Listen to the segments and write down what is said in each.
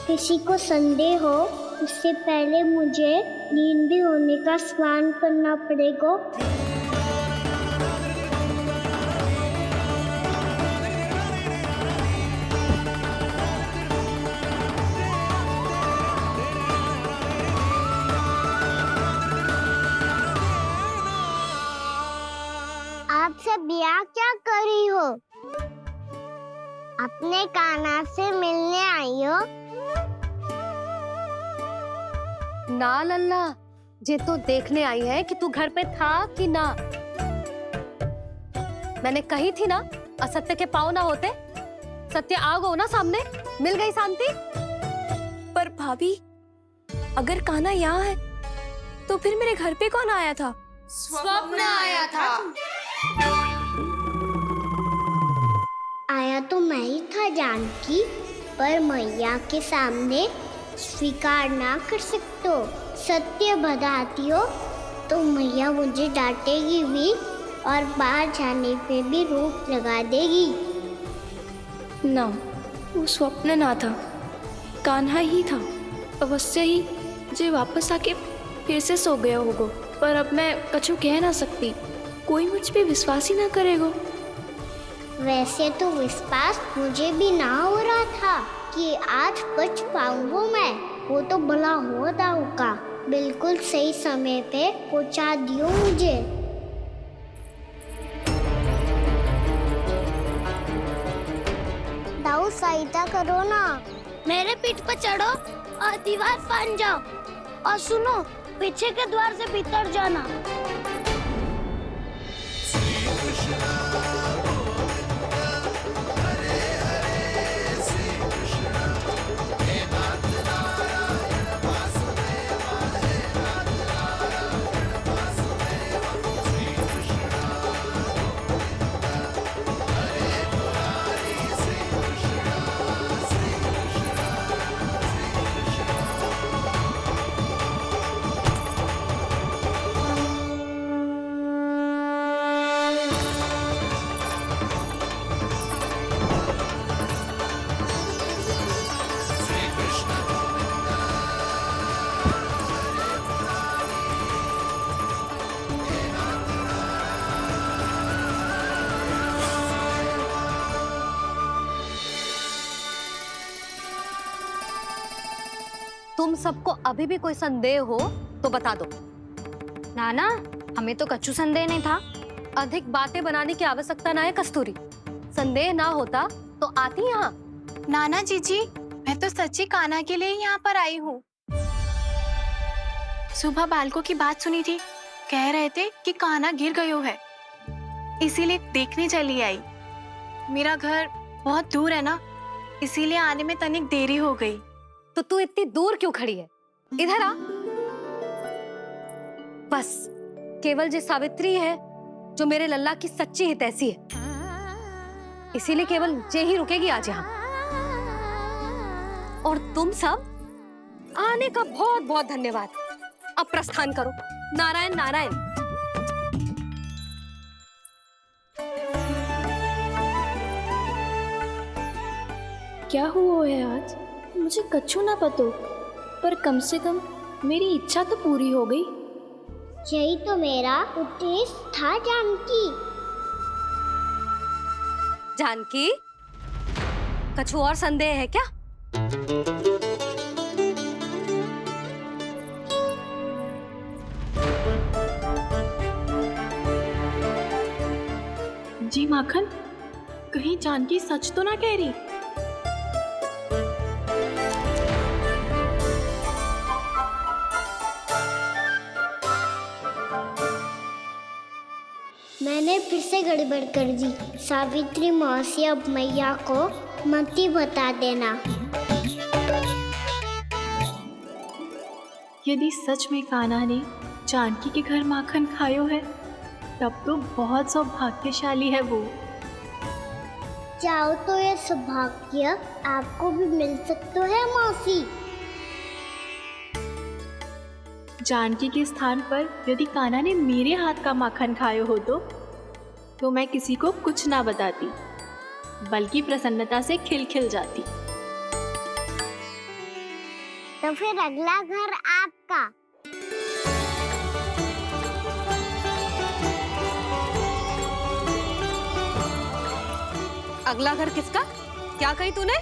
किसी को संदेह हो उससे पहले मुझे नींद भी होने का स्नान करना पड़ेगा। आप सब यहाँ क्या कर रही हो? अपने कान्हा से मिलने आई हो? ना लल्ला, ये तो देखने आई है कि तू घर पे था कि ना। मैंने कही थी ना, असत्य के पाँव ना होते। सत्य आ गो ना सामने, मिल गई शांति। पर भाभी, अगर कान्हा यहाँ है तो फिर मेरे घर पे कौन आया था? स्वप्न आया था। आया तो मैं ही था जानकी, पर मैया के सामने स्वीकार ना कर सकते हो। सत्य बताती हो तो मैया मुझे डांटेगी भी और बाहर जाने पे भी रोक लगा देगी। ना, वो स्वप्न ना था, कान्हा ही था। अवश्य ही जे वापस आके फिर से सो गया होगा। पर अब मैं कछु कह ना सकती, कोई मुझ पे विश्वास ही ना करेगा। वैसे तो विश्वास मुझे भी ना हो रहा था कि आज बच पाऊंगा मैं। वो तो भला हो दाऊ का बिल्कुल सही समय पे पहुंचा दियो मुझे। दाऊ सहायता करो ना, मेरे पीठ पर चढ़ो और दीवार फाड़ जाओ। और सुनो, पीछे के द्वार से भीतर जाना। तुम सबको अभी भी कोई संदेह हो तो बता दो। नाना, हमें तो कच्चू संदेह नहीं था। अधिक बातें बनाने की आवश्यकता ना है कस्तूरी। संदेह ना होता तो आती यहाँ। नाना जीजी, मैं तो सच्ची कान्हा के लिए यहाँ पर आई हूँ। सुबह बालकों की बात सुनी थी, कह रहे थे कि कान्हा गिर गयो है, इसीलिए देखने चली आई। मेरा घर बहुत दूर है ना, इसीलिए आने में तनिक देरी हो गई। तो तू इतनी दूर क्यों खड़ी है? इधर आ। बस केवल जे सावित्री है जो मेरे लल्ला की सच्ची हितैषी है, इसीलिए केवल जे ही रुकेगी आज यहाँ। और तुम सब आने का बहुत बहुत धन्यवाद। अब प्रस्थान करो। नारायण नारायण। क्या हुआ है आज? मुझे कछु ना पतो, पर कम से कम मेरी इच्छा तो पूरी हो गई। यही तो मेरा उद्देश्य था जानकी। जानकी, कछु और संदेह है क्या? जी माखन, कहीं जानकी सच तो ना कह रही? मैंने फिर से गड़बड़ कर दी। सावित्री मौसी अब मैया को मत ही बता देना। यदि सच में कान्हा ने जानकी के घर माखन खायो है, तब तो बहुत सौभाग्यशाली है वो। चाहो तो ये सौभाग्य आपको भी मिल सकता है मौसी। जानकी के स्थान पर यदि कान्हा ने मेरे हाथ का माखन खायो हो तो मैं किसी को कुछ ना बताती, बल्कि प्रसन्नता से खिलखिल जाती। तो फिर अगला घर आपका। अगला घर किसका? क्या कही तूने?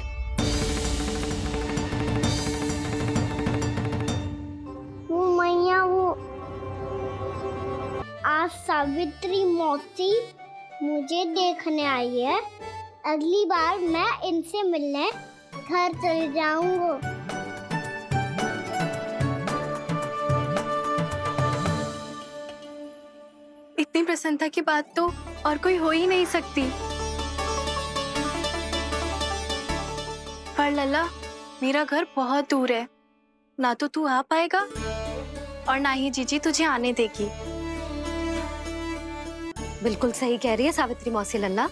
वो मैया, वो आज सावित्री मौसी मुझे देखने आई है। अगली बार मैं इनसे मिलने घर चले जाऊंगा। इतनी प्रसन्नता की बात तो और कोई हो ही नहीं सकती। पर लल्ला, मेरा घर बहुत दूर है, ना तो तू आ पाएगा और ना ही जीजी तुझे आने देगी। बिल्कुल सही कह रही है सावित्री मौसी लल्ला,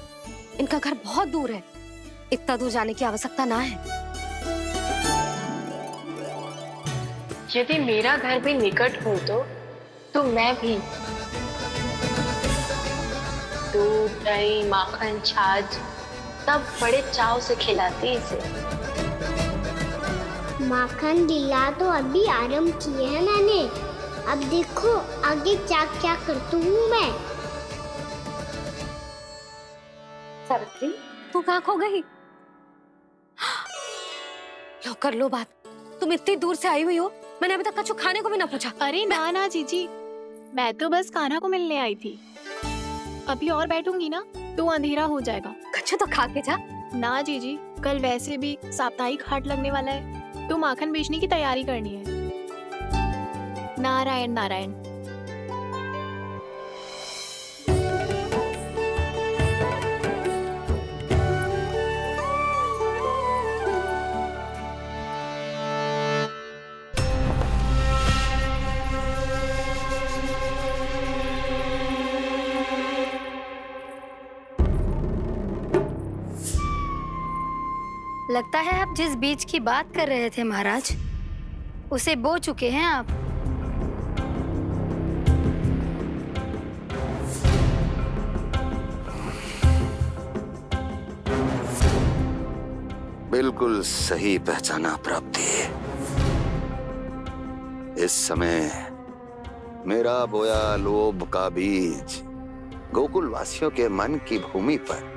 इनका घर बहुत दूर है, इतना दूर जाने की आवश्यकता ना है। यदि मेरा घर भी निकट हो तो मैं भी दूध, दही, माखन, छाछ सब बड़े चाव से खिलाती इसे। माखन दिला तो अभी आरंभ किए हैं मैंने, अब देखो आगे क्या क्या करती हूँ मैं। सावित्री, तू कहाँ खो गई? लो कर लो बात, तुम इतनी दूर से आई हुई हो, मैंने अभी तक कछु खाने को भी ना पूछा। अरे ना ना जीजी, मैं तो बस कान्हा को मिलने आई थी। अभी और बैठूंगी ना तो अंधेरा हो जाएगा। कछु तो खा के जा। ना जीजी, कल वैसे भी साप्ताहिक हाट लगने वाला है, तो माखन बेचने की तैयारी करनी है। नारायण नारायण। लगता है आप जिस बीज की बात कर रहे थे महाराज, उसे बो चुके हैं आप। बिल्कुल सही पहचाना प्राप्ति। इस समय मेरा बोया लोभ का बीज गोकुल वासियों के मन की भूमि पर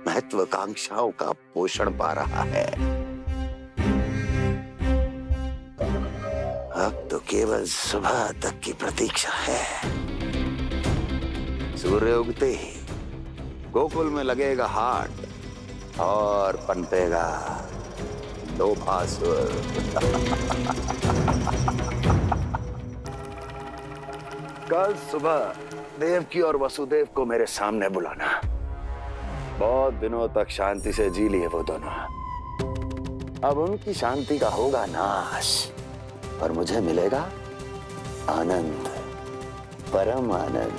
महत्वाकांक्षाओं का पोषण पा रहा है। अब तो केवल सुबह तक की प्रतीक्षा है। सूर्य उगते ही गोकुल में लगेगा हाट और पनपेगा लोभासुर। कल सुबह देवकी और वसुदेव को मेरे सामने बुलाना। बहुत दिनों तक शांति से जी लिए वो दोनों, अब उनकी शांति का होगा नाश और मुझे मिलेगा आनंद, परम आनंद।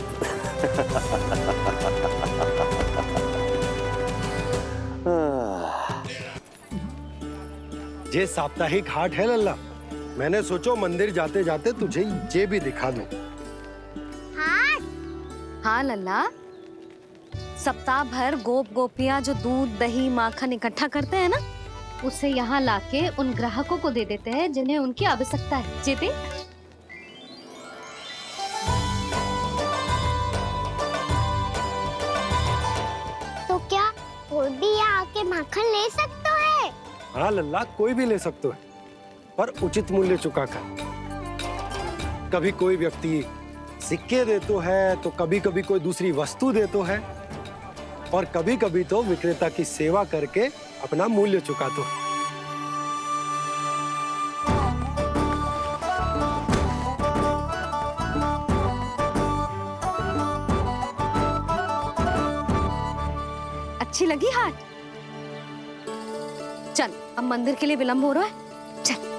ये साप्ताहिक हाट है लल्ला, मैंने सोचो मंदिर जाते जाते तुझे ये भी दिखा दूं। हाँ लल्ला, सप्ताह भर गोप गोपियां जो दूध, दही, माखन इकट्ठा करते हैं ना, उसे यहाँ लाके उन ग्राहकों को दे देते हैं जिन्हें उनकी आवश्यकता है। जीते? तो क्या कोई भी यहाँ आके माखन ले सकता है? हाँ लल्ला, कोई भी ले सकते हो, पर उचित मूल्य चुका कर। कभी कोई व्यक्ति सिक्के देतो है, तो कभी कभी कोई दूसरी वस्तु देतो है, और कभी कभी तो विक्रेता की सेवा करके अपना मूल्य चुकातो है। अच्छी लगी हाट? चल, अब मंदिर के लिए विलंब हो रहा है, चल।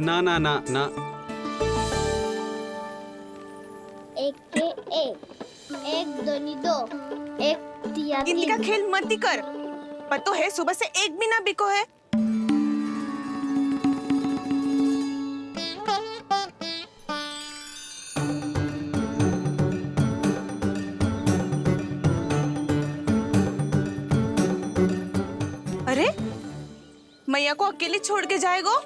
ना ना ना ना, एक के एक दोनी दो, एक दिया गिनती का तीन। खेल मत ही कर। पर तो है सुबह से एक भी ना बिको है। अरे मैया को अकेले छोड़ के जाएगो?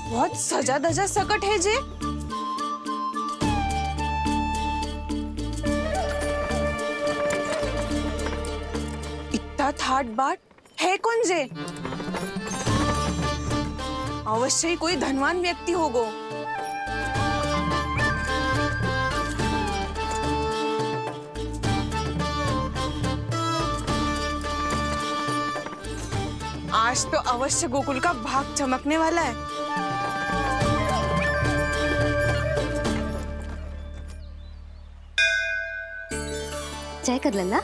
बहुत सजा धजा सकट है जे। इतना थाट बाट है कौन जे? अवश्य ही कोई धनवान व्यक्ति होगो। आज तो अवश्य गोकुल का भाग चमकने वाला है। जय कर लल्ला।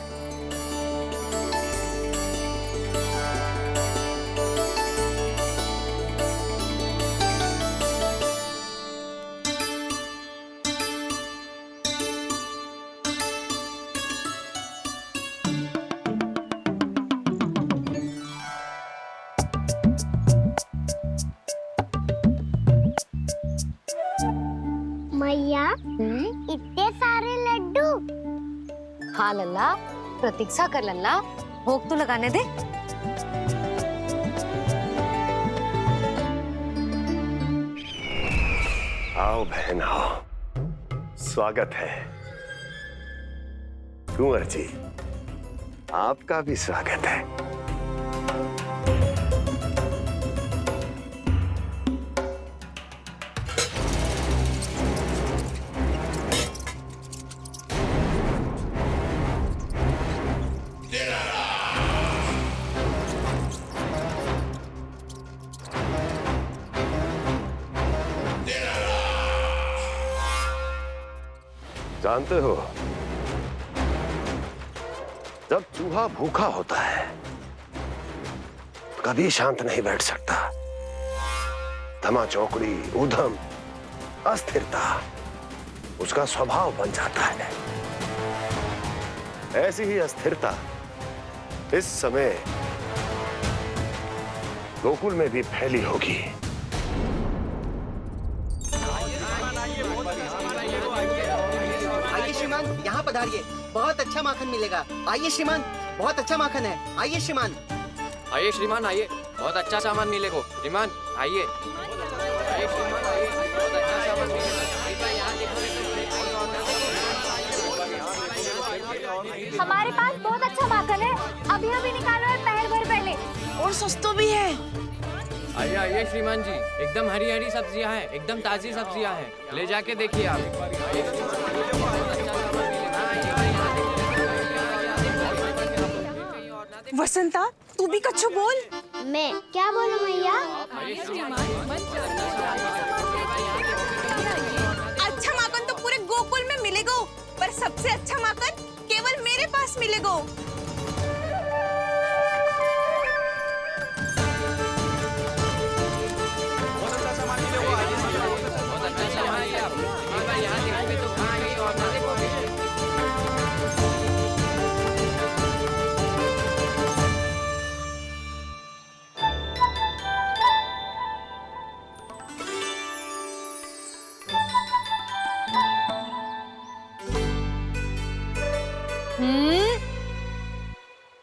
मैया इतने सारे लड्डू। हाँ लल्ला, प्रतीक्षा कर लल्ला, भोग तो लगाने दे। आओ बहन आओ, स्वागत है। कुंवर जी, आपका भी स्वागत है। जानते हो, जब चूहा भूखा होता है कभी शांत नहीं बैठ सकता। धमा चौकड़ी, उधम, अस्थिरता उसका स्वभाव बन जाता है। ऐसी ही अस्थिरता इस समय गोकुल में भी फैली होगी। आइए श्रीमान, यहाँ पधारिए। बहुत अच्छा माखन मिलेगा। आइए श्रीमान, बहुत अच्छा माखन है। आइए श्रीमान। आइए श्रीमान, आइए, बहुत अच्छा सामान मिलेगा। श्रीमान आइए। आइए श्रीमान, आइए, बहुत अच्छा सामान मिलेगा। हमारे पास बहुत अच्छा माखन है, अभी अभी निकालो है, पहर भर पहले। और सस्ता भी है। आइए आइए श्रीमान जी, एकदम हरी हरी सब्जियां हैं, एकदम ताजी सब्जियां हैं, ले जाके देखिए आप। वसंता, तू भी कच्छु बोल। मैं क्या बोलूं मैया? अच्छा माखन तो पूरे गोकुल में मिलेगा, पर सबसे अच्छा माखन केवल मेरे पास मिलेगा।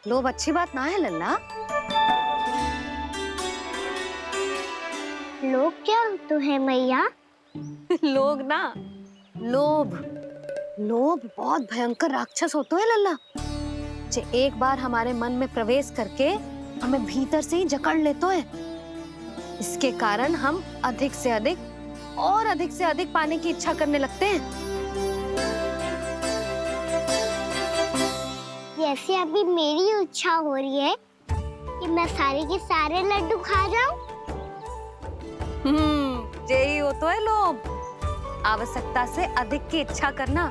लोभ अच्छी बात ना है लल्ला। लोग क्या तो है मैया? लोग ना, लोभ लोभ बहुत भयंकर राक्षस होते हैं लल्ला, जो एक बार हमारे मन में प्रवेश करके हमें भीतर से ही जकड़ लेते हैं। इसके कारण हम अधिक से अधिक और अधिक से अधिक पाने की इच्छा करने लगते हैं। अभी मेरी इच्छा हो रही है कि मैं सारे के सारे लड्डू खा जाऊं। यही हो तो है लोभ। आवश्यकता से अधिक की इच्छा करना